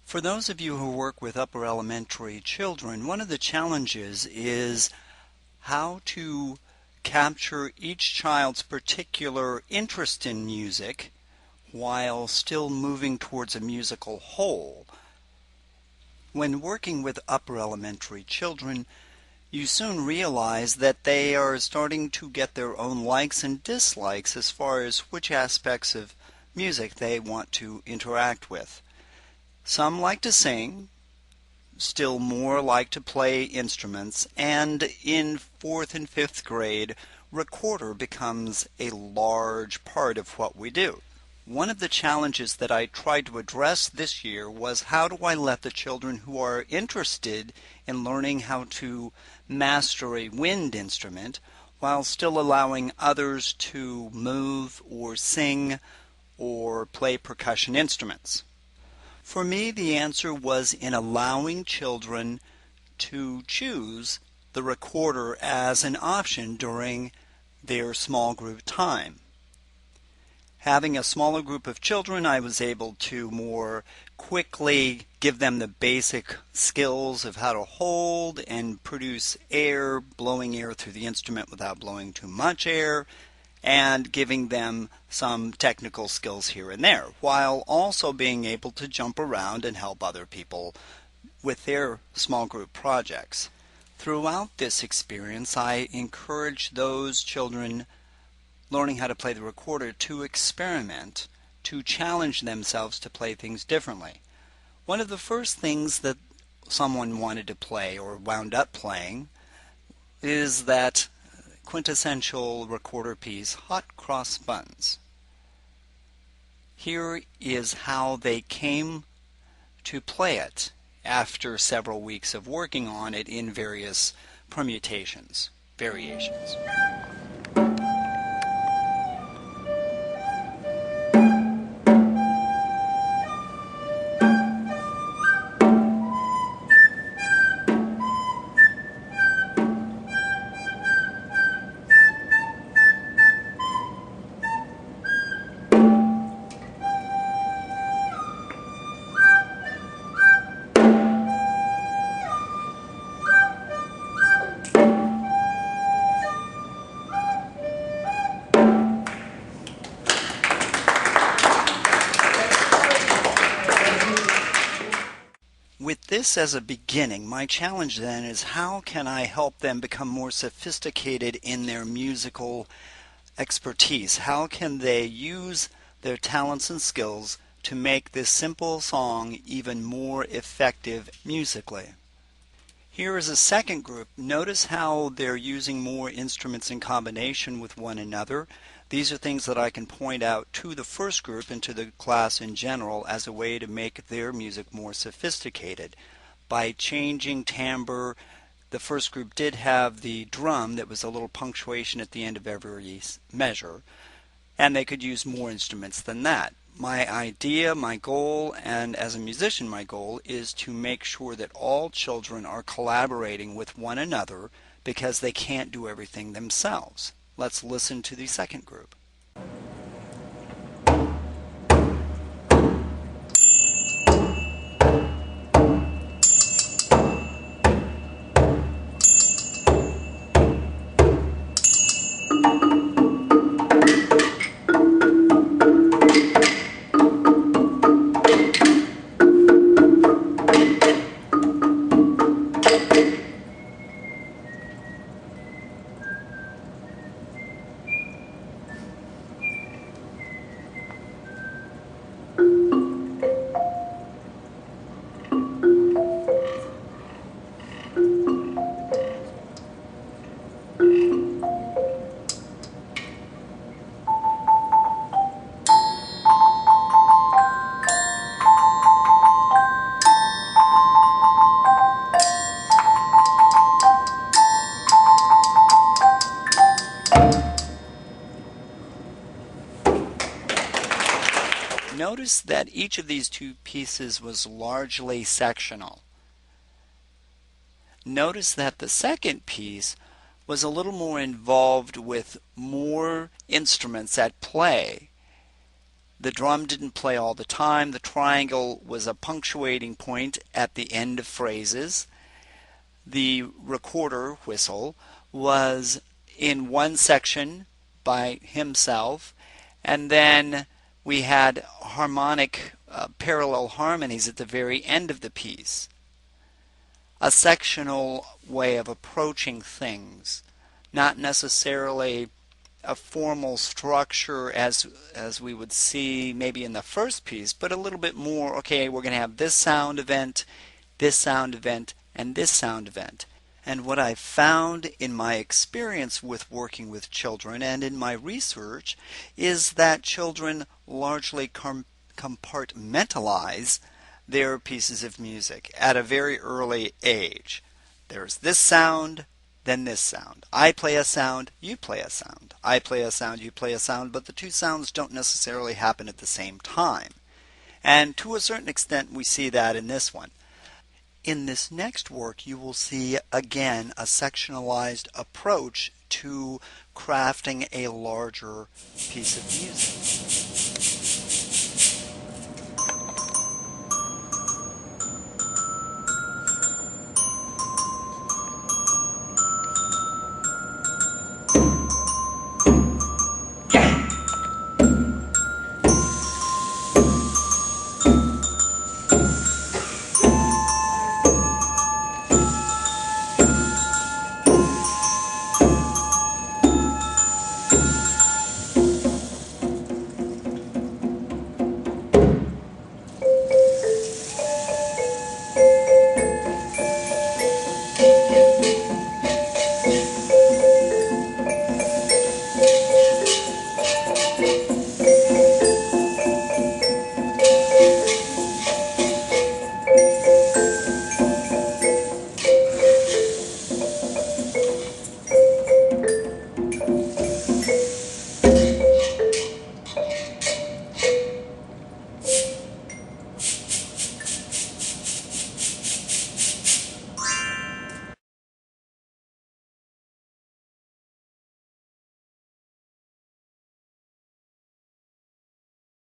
For those of you who work with upper elementary children, one of the challenges is how to capture each child's particular interest in music while still moving towards a musical whole. When working with upper elementary children, you soon realize that they are starting to get their own likes and dislikes as far as which aspects of music they want to interact with. Some like to sing, still more like to play instruments, and in 4th and 5th grade, recorder becomes a large part of what we do. One of the challenges that I tried to address this year was how do I let the children who are interested in learning how to master a wind instrument while still allowing others to move or sing or play percussion instruments. For me, the answer was in allowing children to choose the recorder as an option during their small group time. Having a smaller group of children, I was able to more quickly give them the basic skills of how to hold and produce air, blowing air through the instrument without blowing too much air, and giving them some technical skills here and there, while also being able to jump around and help other people with their small group projects. Throughout this experience, I encourage those children learning how to play the recorder to experiment, to challenge themselves to play things differently. One of the first things that someone wanted to play or wound up playing is that quintessential recorder piece, Hot Cross Buns. Here is how they came to play it after several weeks of working on it in various permutations, variations. With this as a beginning, my challenge then is how can I help them become more sophisticated in their musical expertise? How can they use their talents and skills to make this simple song even more effective musically? Here is a second group. Notice how they're using more instruments in combination with one another. These are things that I can point out to the first group and to the class in general as a way to make their music more sophisticated. By changing timbre, the first group did have the drum that was a little punctuation at the end of every measure, and they could use more instruments than that. My idea, my goal, and as a musician my goal is to make sure that all children are collaborating with one another because they can't do everything themselves. Let's listen to the second group. Notice that each of these two pieces was largely sectional. Notice that the second piece was a little more involved with more instruments at play. The drum didn't play all the time. The triangle was a punctuating point at the end of phrases. The recorder whistle was in one section by himself, and then we had harmonic parallel harmonies at the very end of the piece. A sectional way of approaching things, not necessarily a formal structure as we would see maybe in the first piece, but a little bit more, okay, we're going to have this sound event, and this sound event. And what I've found in my experience with working with children and in my research is that children largely compartmentalize their pieces of music at a very early age. There's this sound, then this sound. I play a sound, you play a sound. I play a sound, you play a sound, but the two sounds don't necessarily happen at the same time. And to a certain extent, we see that in this one. In this next work, you will see again a sectionalized approach to crafting a larger piece of music.